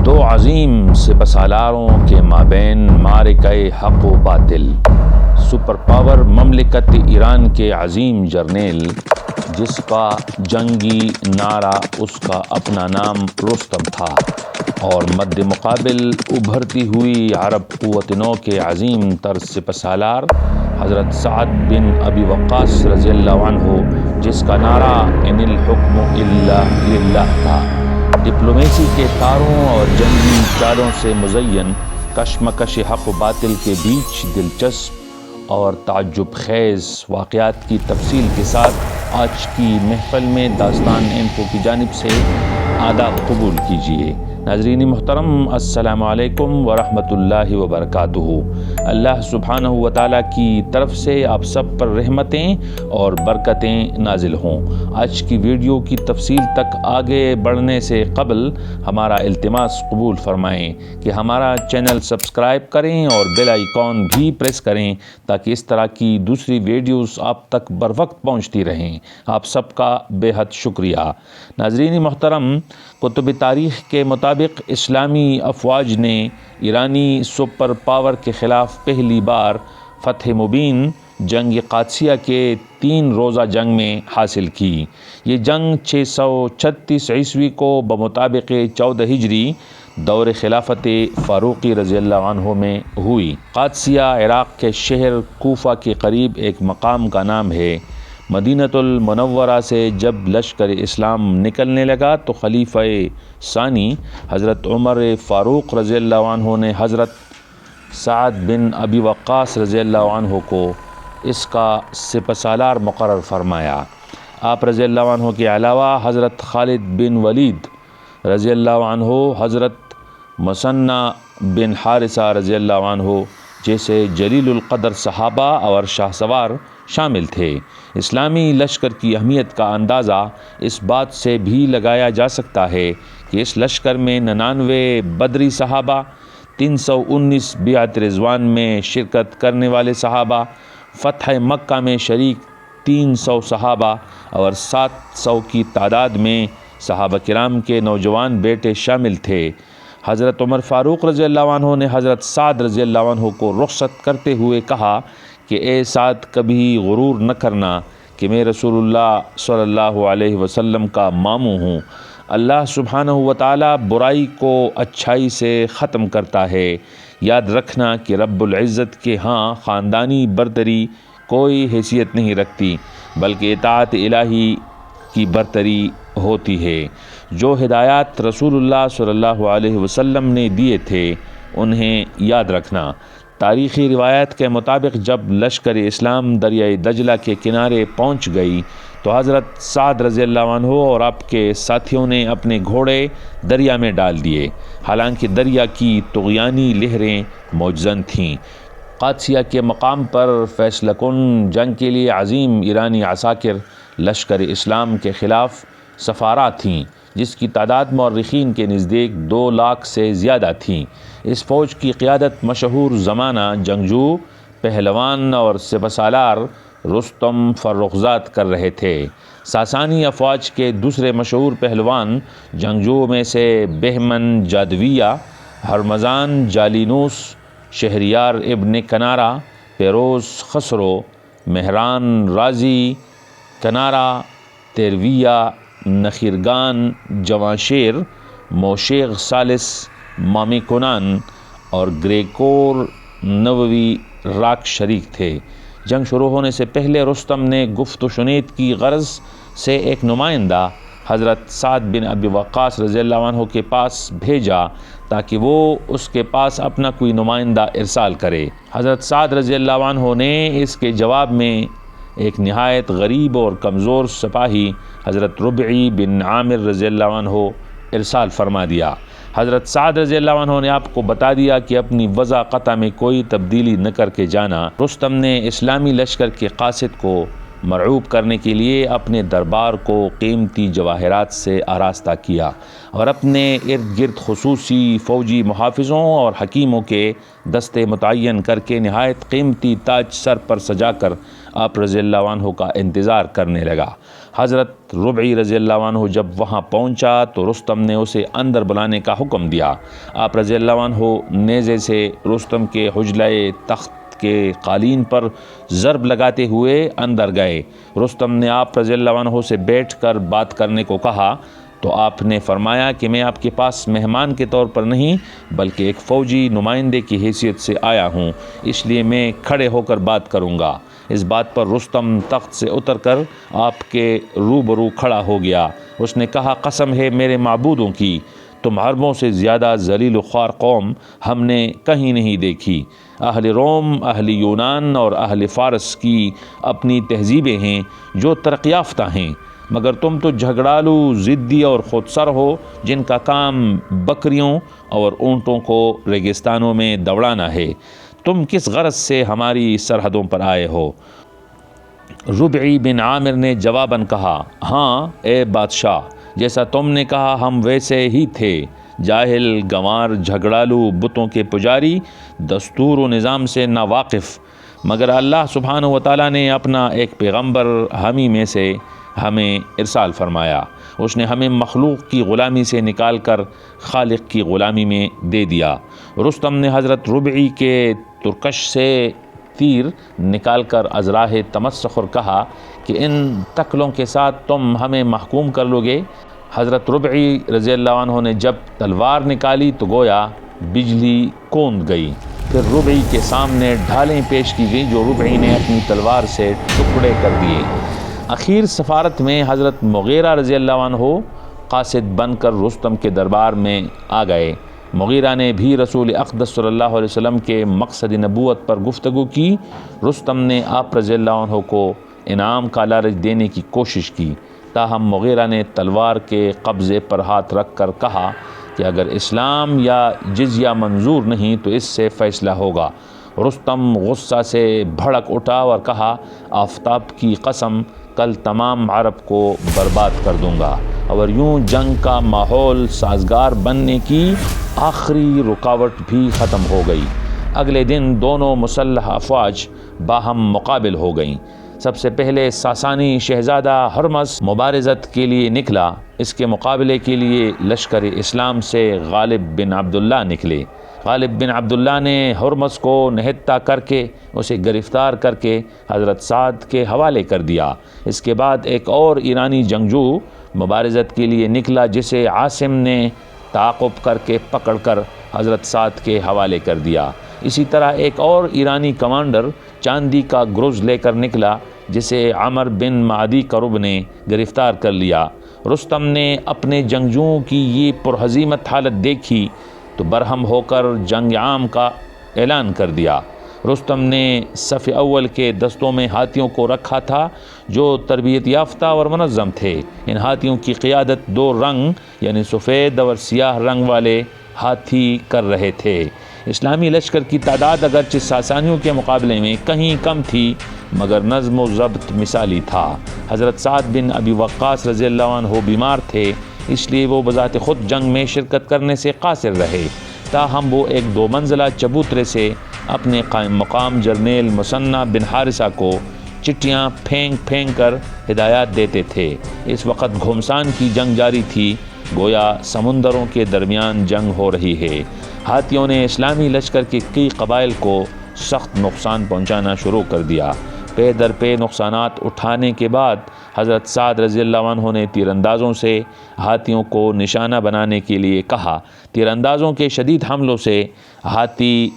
دو عظیم سپہ سالاروں کے مابین معرکہ حق و باطل۔ سپر پاور مملکت ایران کے عظیم جرنیل جس کا جنگی نعرہ اس کا اپنا نام رستم تھا، اور مد مقابل ابھرتی ہوئی عرب قوت نو کے عظیم تر سپہ سالار حضرت سعد بن ابی وقاص رضی اللہ عنہ جس کا نعرہ ان الحکم الا للہ تھا۔ ڈپلومیسی کے تاروں اور جنگی چالوں سے مزین کشمکش حق و باطل کے بیچ دلچسپ اور تعجب خیز واقعات کی تفصیل کے ساتھ آج کی محفل میں داستان انفو کی جانب سے آداب قبول کیجیے۔ ناظرین محترم، السلام علیکم ورحمۃ اللہ وبرکاتہ۔ اللہ سبحانہ و تعالیٰ کی طرف سے آپ سب پر رحمتیں اور برکتیں نازل ہوں۔ آج کی ویڈیو کی تفصیل تک آگے بڑھنے سے قبل ہمارا التماس قبول فرمائیں کہ ہمارا چینل سبسکرائب کریں اور بیل آئیکن بھی پریس کریں تاکہ اس طرح کی دوسری ویڈیوز آپ تک بروقت پہنچتی رہیں۔ آپ سب کا بے حد شکریہ۔ ناظرین محترم، کتب تاریخ کے مطابق اسلامی افواج نے ایرانی سپر پاور کے خلاف پہلی بار فتح مبین جنگ قادسیہ کے 3 روزہ جنگ میں حاصل کی۔ یہ جنگ 636 عیسوی کو بمطابق 14 ہجری دور خلافت فاروقی رضی اللہ عنہ میں ہوئی۔ قادسیہ عراق کے شہر کوفہ کے قریب ایک مقام کا نام ہے۔ مدینۃ المنورہ سے جب لشکر اسلام نکلنے لگا تو خلیفہ ثانی حضرت عمر فاروق رضی اللہ عنہ نے حضرت سعد بن ابی وقاص رضی اللہ عنہ کو اس کا سپہ سالار مقرر فرمایا۔ آپ رضی اللہ عنہ کے علاوہ حضرت خالد بن ولید رضی اللہ عنہ، حضرت مثنہ بن حارثہ رضی اللہ عنہ جیسے جلیل القدر صحابہ اور شاہ سوار شامل تھے۔ اسلامی لشکر کی اہمیت کا اندازہ اس بات سے بھی لگایا جا سکتا ہے کہ اس لشکر میں 99 بدری صحابہ، 319 بیعت رضوان میں شرکت کرنے والے صحابہ، فتح مکہ میں شریک 300 صحابہ اور 700 کی تعداد میں صحابہ کرام کے نوجوان بیٹے شامل تھے۔ حضرت عمر فاروق رضی اللہ عنہ نے حضرت سعد رضی اللہ عنہ کو رخصت کرتے ہوئے کہا کہ اے سعد، کبھی غرور نہ کرنا کہ میں رسول اللہ صلی اللہ علیہ وسلم کا ماموں ہوں۔ اللہ سبحانہ و تعالیٰ برائی کو اچھائی سے ختم کرتا ہے۔ یاد رکھنا کہ رب العزت کے ہاں خاندانی برتری کوئی حیثیت نہیں رکھتی، بلکہ اطاعت الہی کی برتری ہوتی ہے۔ جو ہدایات رسول اللہ صلی اللہ علیہ وسلم نے دیے تھے انہیں یاد رکھنا۔ تاریخی روایت کے مطابق جب لشکر اسلام دریائے دجلہ کے کنارے پہنچ گئی تو حضرت سعد رضی اللہ عنہ اور آپ کے ساتھیوں نے اپنے گھوڑے دریا میں ڈال دیے، حالانکہ دریا کی طغیانی لہریں موجزن تھیں۔ قادسیہ کے مقام پر فیصلہ کن جنگ کے لیے عظیم ایرانی عساکر لشکر اسلام کے خلاف سفارہ تھیں، جس کی تعداد مورخین کے نزدیک 2 لاکھ سے زیادہ تھیں۔ اس فوج کی قیادت مشہور زمانہ جنگجو، پہلوان اور سپہ سالار رستم فرخزاد کر رہے تھے۔ ساسانی افواج کے دوسرے مشہور پہلوان جنگجو میں سے بہمن جادویہ، ہرمزان جالینوس، شہریار ابن کنارہ، پیروز خسرو، مہران رازی کنارہ، تیرویہ نخیرگان، جواں شیر، موشیغ ثالث، مامی کنان اور گریگور نووی راک شریک تھے۔ جنگ شروع ہونے سے پہلے رستم نے گفت و شنید کی غرض سے ایک نمائندہ حضرت سعد بن ابی وقاص رضی اللہ عنہ کے پاس بھیجا تاکہ وہ اس کے پاس اپنا کوئی نمائندہ ارسال کرے۔ حضرت سعد رضی اللہ عنہ نے اس کے جواب میں ایک نہایت غریب اور کمزور سپاہی حضرت ربعی بن عامر رضی اللہ عنہ ارسال فرما دیا۔ حضرت سعد رضی اللہ عنہ نے آپ کو بتا دیا کہ اپنی وضع قطع میں کوئی تبدیلی نہ کر کے جانا۔ رستم نے اسلامی لشکر کے قاصد کو مرعوب کرنے کے لیے اپنے دربار کو قیمتی جواہرات سے آراستہ کیا اور اپنے ارد گرد خصوصی فوجی محافظوں اور حکیموں کے دستے متعین کر کے نہایت قیمتی تاج سر پر سجا کر آپ رضی اللہ عنہ کا انتظار کرنے لگا۔ حضرت ربعی رضی اللہ عنہ جب وہاں پہنچا تو رستم نے اسے اندر بلانے کا حکم دیا۔ آپ رضی اللہ عنہ نیزے سے رستم کے حجلے تخت کے قالین پر ضرب لگاتے ہوئے اندر گئے۔ رستم نے آپ رضی اللہ عنہ سے بیٹھ کر بات کرنے کو کہا تو آپ نے فرمایا کہ میں آپ کے پاس مہمان کے طور پر نہیں بلکہ ایک فوجی نمائندے کی حیثیت سے آیا ہوں، اس لیے میں کھڑے ہو کر بات کروں گا۔ اس بات پر رستم تخت سے اتر کر آپ کے روبرو کھڑا ہو گیا۔ اس نے کہا، قسم ہے میرے معبودوں کی، تم عربوں سے زیادہ ذلیل و خوار قوم ہم نے کہیں نہیں دیکھی۔ اہل روم، اہل یونان اور اہل فارس کی اپنی تہذیبیں ہیں جو ترقی یافتہ ہیں، مگر تم تو جھگڑالو، ضدی اور خودسر ہو جن کا کام بکریوں اور اونٹوں کو ریگستانوں میں دوڑانا ہے۔ تم کس غرض سے ہماری سرحدوں پر آئے ہو؟ ربعی بن عامر نے جواباً کہا، ہاں اے بادشاہ، جیسا تم نے کہا ہم ویسے ہی تھے، جاہل، گنوار، جھگڑالو، بتوں کے پجاری، دستور و نظام سے ناواقف، مگر اللہ سبحانہ و تعالیٰ نے اپنا ایک پیغمبر ہمیں میں سے ہمیں ارسال فرمایا۔ اس نے ہمیں مخلوق کی غلامی سے نکال کر خالق کی غلامی میں دے دیا۔ رستم نے حضرت ربعی کے ترکش سے تیر نکال کر ازراہ تمسخر کہا کہ ان تکلوں کے ساتھ تم ہمیں محکوم کر لو گے۔ حضرت ربعی رضی اللہ عنہ نے جب تلوار نکالی تو گویا بجلی کوند گئی۔ پھر ربعی کے سامنے ڈھالیں پیش کی گئی جو ربعی نے اپنی تلوار سے ٹکڑے کر دیے۔ اخیر سفارت میں حضرت مغیرہ رضی اللہ عنہ قاصد بن کر رستم کے دربار میں آ گئے۔ مغیرہ نے بھی رسول اقدس صلی اللہ علیہ وسلم کے مقصد نبوت پر گفتگو کی۔ رستم نے آپ رضی اللہ عنہ کو انعام کا لالچ دینے کی کوشش کی، تاہم مغیرہ نے تلوار کے قبضے پر ہاتھ رکھ کر کہا کہ اگر اسلام یا جزیہ منظور نہیں تو اس سے فیصلہ ہوگا۔ رستم غصہ سے بھڑک اٹھا اور کہا، آفتاب کی قسم، کل تمام عرب کو برباد کر دوں گا، اور یوں جنگ کا ماحول سازگار بننے کی آخری رکاوٹ بھی ختم ہو گئی۔ اگلے دن دونوں مسلح افواج باہم مقابل ہو گئیں۔ سب سے پہلے ساسانی شہزادہ ہرمز مبارزت کے لیے نکلا۔ اس کے مقابلے کے لیے لشکر اسلام سے غالب بن عبداللہ نکلے۔ غالب بن عبداللہ نے ہرمز کو نہتہ کر کے اسے گرفتار کر کے حضرت سعد کے حوالے کر دیا۔ اس کے بعد ایک اور ایرانی جنگجو مبارزت کے لیے نکلا جسے عاصم نے تعاقب کر کے پکڑ کر حضرت سعد کے حوالے کر دیا۔ اسی طرح ایک اور ایرانی کمانڈر چاندی کا گرز لے کر نکلا جسے عمر بن معدی کرب نے گرفتار کر لیا۔ رستم نے اپنے جنگجوؤں کی یہ پرہزیمت حالت دیکھی تو برہم ہو کر جنگ عام کا اعلان کر دیا۔ رستم نے صف اول کے دستوں میں ہاتھیوں کو رکھا تھا جو تربیت یافتہ اور منظم تھے۔ ان ہاتھیوں کی قیادت دو رنگ یعنی سفید اور سیاہ رنگ والے ہاتھی کر رہے تھے۔ اسلامی لشکر کی تعداد اگرچہ ساسانیوں کے مقابلے میں کہیں کم تھی مگر نظم و ضبط مثالی تھا۔ حضرت سعد بن ابی وقاص رضی اللہ عنہ بیمار تھے، اس لیے وہ بذات خود جنگ میں شرکت کرنے سے قاصر رہے، تاہم وہ ایک 2 منزلہ چبوترے سے اپنے قائم مقام جرنیل مثنی بن حارثہ کو چٹیاں پھینک پھینک کر ہدایات دیتے تھے۔ اس وقت گھمسان کی جنگ جاری تھی، گویا سمندروں کے درمیان جنگ ہو رہی ہے۔ ہاتھیوں نے اسلامی لشکر کے کئی قبائل کو سخت نقصان پہنچانا شروع کر دیا۔ پے در پے نقصانات اٹھانے کے بعد حضرت سعد رضی اللہ عنہ نے تیر اندازوں سے ہاتھیوں کو نشانہ بنانے کے لیے کہا۔ تیر اندازوں کے شدید حملوں سے ہاتھی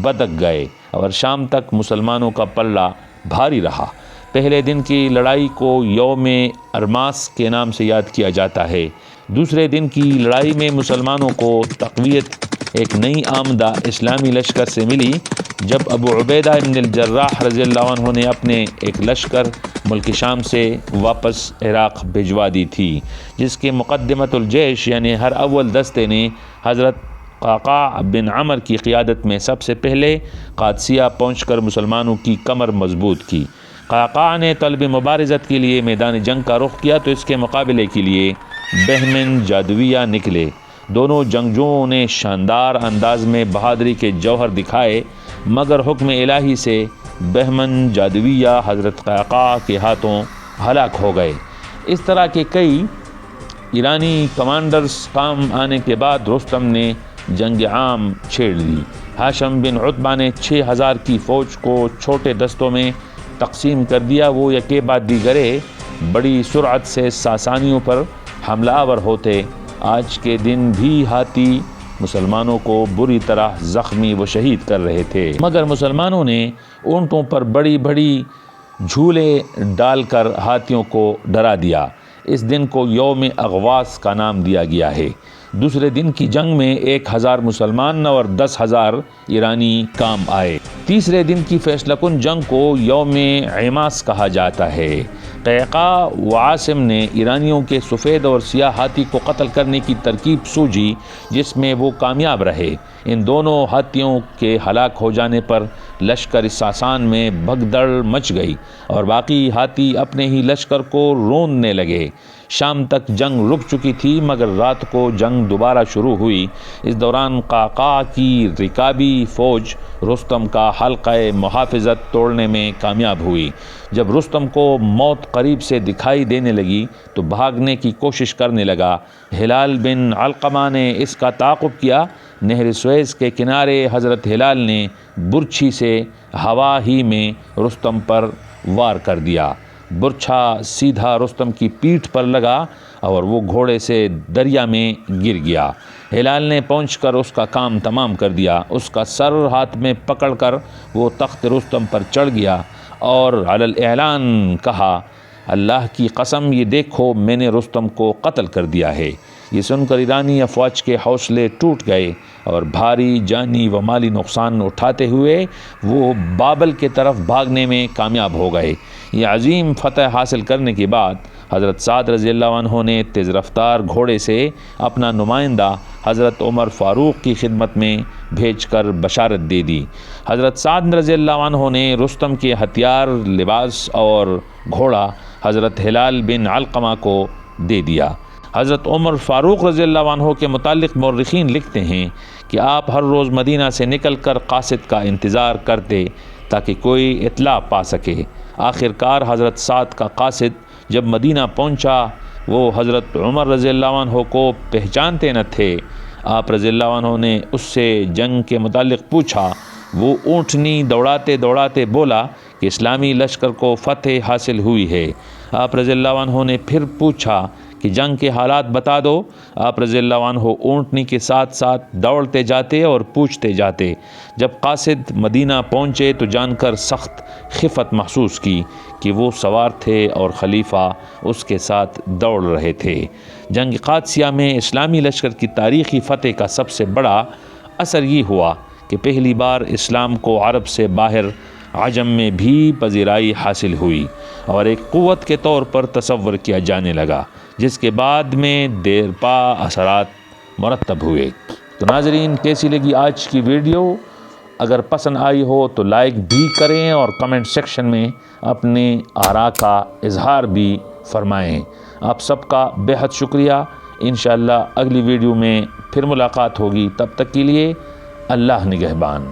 بدک گئے اور شام تک مسلمانوں کا پلہ بھاری رہا۔ پہلے دن کی لڑائی کو یوم ارماس کے نام سے یاد کیا جاتا ہے۔ دوسرے دن کی لڑائی میں مسلمانوں کو تقویت ایک نئی آمدہ اسلامی لشکر سے ملی جب ابو عبیدہ ابن الجراح رضی اللہ عنہ نے اپنے ایک لشکر ملک شام سے واپس عراق بھجوا دی تھی، جس کے مقدمۃ الجیش یعنی ہر اول دستے نے حضرت قعقاع بن عمر کی قیادت میں سب سے پہلے قادسیہ پہنچ کر مسلمانوں کی کمر مضبوط کی۔ قعقاع نے طلب مبارزت کے لیے میدان جنگ کا رخ کیا تو اس کے مقابلے کے لیے بہمن جادویہ نکلے۔ دونوں جنگجوؤں نے شاندار انداز میں بہادری کے جوہر دکھائے، مگر حکم الہی سے بہمن جادویہ حضرت قعقاع کے ہاتھوں ہلاک ہو گئے۔ اس طرح کے کئی ایرانی کمانڈرز کام آنے کے بعد رستم نے جنگ عام چھیڑ دی۔ ہاشم بن عتبہ نے 6000 کی فوج کو چھوٹے دستوں میں تقسیم کر دیا۔ وہ یکے بعد دیگرے بڑی سرعت سے ساسانیوں پر حملہ آور ہوتے۔ آج کے دن بھی ہاتھی مسلمانوں کو بری طرح زخمی و شہید کر رہے تھے، مگر مسلمانوں نے اونٹوں پر بڑی بڑی جھولے ڈال کر ہاتھیوں کو ڈرا دیا۔ اس دن کو یوم اغواس کا نام دیا گیا ہے۔ دوسرے دن کی جنگ میں 1000 مسلمان اور 10,000 ایرانی کام آئے۔ تیسرے دن کی فیصلہ کن جنگ کو یوم عماس کہا جاتا ہے۔ قعقاع و عاصم نے ایرانیوں کے سفید اور سیاہ ہاتھی کو قتل کرنے کی ترکیب سوچی، جس میں وہ کامیاب رہے۔ ان دونوں ہاتھیوں کے ہلاک ہو جانے پر لشکر ساسان میں بھگدڑ مچ گئی اور باقی ہاتھی اپنے ہی لشکر کو روندنے لگے۔ شام تک جنگ رک چکی تھی، مگر رات کو جنگ دوبارہ شروع ہوئی۔ اس دوران قعقاع کی رکابی فوج رستم کا حلقہ محافظت توڑنے میں کامیاب ہوئی۔ جب رستم کو موت قریب سے دکھائی دینے لگی تو بھاگنے کی کوشش کرنے لگا۔ ہلال بن علقمہ نے اس کا تعاقب کیا۔ نہر سویز کے کنارے حضرت ہلال نے برچھی سے ہوا ہی میں رستم پر وار کر دیا۔ برچھا سیدھا رستم کی پیٹھ پر لگا اور وہ گھوڑے سے دریا میں گر گیا۔ ہلال نے پہنچ کر اس کا کام تمام کر دیا۔ اس کا سر ہاتھ میں پکڑ کر وہ تخت رستم پر چڑھ گیا اور علی الاعلان کہا، اللہ کی قسم، یہ دیکھو میں نے رستم کو قتل کر دیا ہے۔ یہ سن کر ایرانی افواج کے حوصلے ٹوٹ گئے اور بھاری جانی و مالی نقصان اٹھاتے ہوئے وہ بابل کے طرف بھاگنے میں کامیاب ہو گئے۔ یہ عظیم فتح حاصل کرنے کے بعد حضرت سعد رضی اللہ عنہ نے تیز رفتار گھوڑے سے اپنا نمائندہ حضرت عمر فاروق کی خدمت میں بھیج کر بشارت دے دی۔ حضرت سعد رضی اللہ عنہ نے رستم کے ہتھیار، لباس اور گھوڑا حضرت ہلال بن علقمہ کو دے دیا۔ حضرت عمر فاروق رضی اللہ عنہ کے متعلق مورخین لکھتے ہیں کہ آپ ہر روز مدینہ سے نکل کر قاصد کا انتظار کرتے تاکہ کوئی اطلاع پا سکے۔ آخر کار حضرت سعد کا قاصد جب مدینہ پہنچا، وہ حضرت عمر رضی اللہ عنہ کو پہچانتے نہ تھے۔ آپ رضی اللہ عنہ نے اس سے جنگ کے متعلق پوچھا۔ وہ اونٹنی دوڑاتے دوڑاتے بولا کہ اسلامی لشکر کو فتح حاصل ہوئی ہے۔ آپ رضی اللہ عنہ نے پھر پوچھا کہ جنگ کے حالات بتا دو۔ آپ رضی اللہ عنہ اونٹنی کے ساتھ ساتھ دوڑتے جاتے اور پوچھتے جاتے۔ جب قاصد مدینہ پہنچے تو جان کر سخت خفت محسوس کی کہ وہ سوار تھے اور خلیفہ اس کے ساتھ دوڑ رہے تھے۔ جنگ قادسیہ میں اسلامی لشکر کی تاریخی فتح کا سب سے بڑا اثر یہ ہوا کہ پہلی بار اسلام کو عرب سے باہر عجم میں بھی پذیرائی حاصل ہوئی اور ایک قوت کے طور پر تصور کیا جانے لگا، جس کے بعد میں دیر پا اثرات مرتب ہوئے۔ تو ناظرین، کیسی لگی آج کی ویڈیو؟ اگر پسند آئی ہو تو لائک بھی کریں اور کمنٹ سیکشن میں اپنے آراء کا اظہار بھی فرمائیں۔ آپ سب کا بے حد شکریہ۔ انشاءاللہ اگلی ویڈیو میں پھر ملاقات ہوگی، تب تک کے لیے اللہ نگہبان۔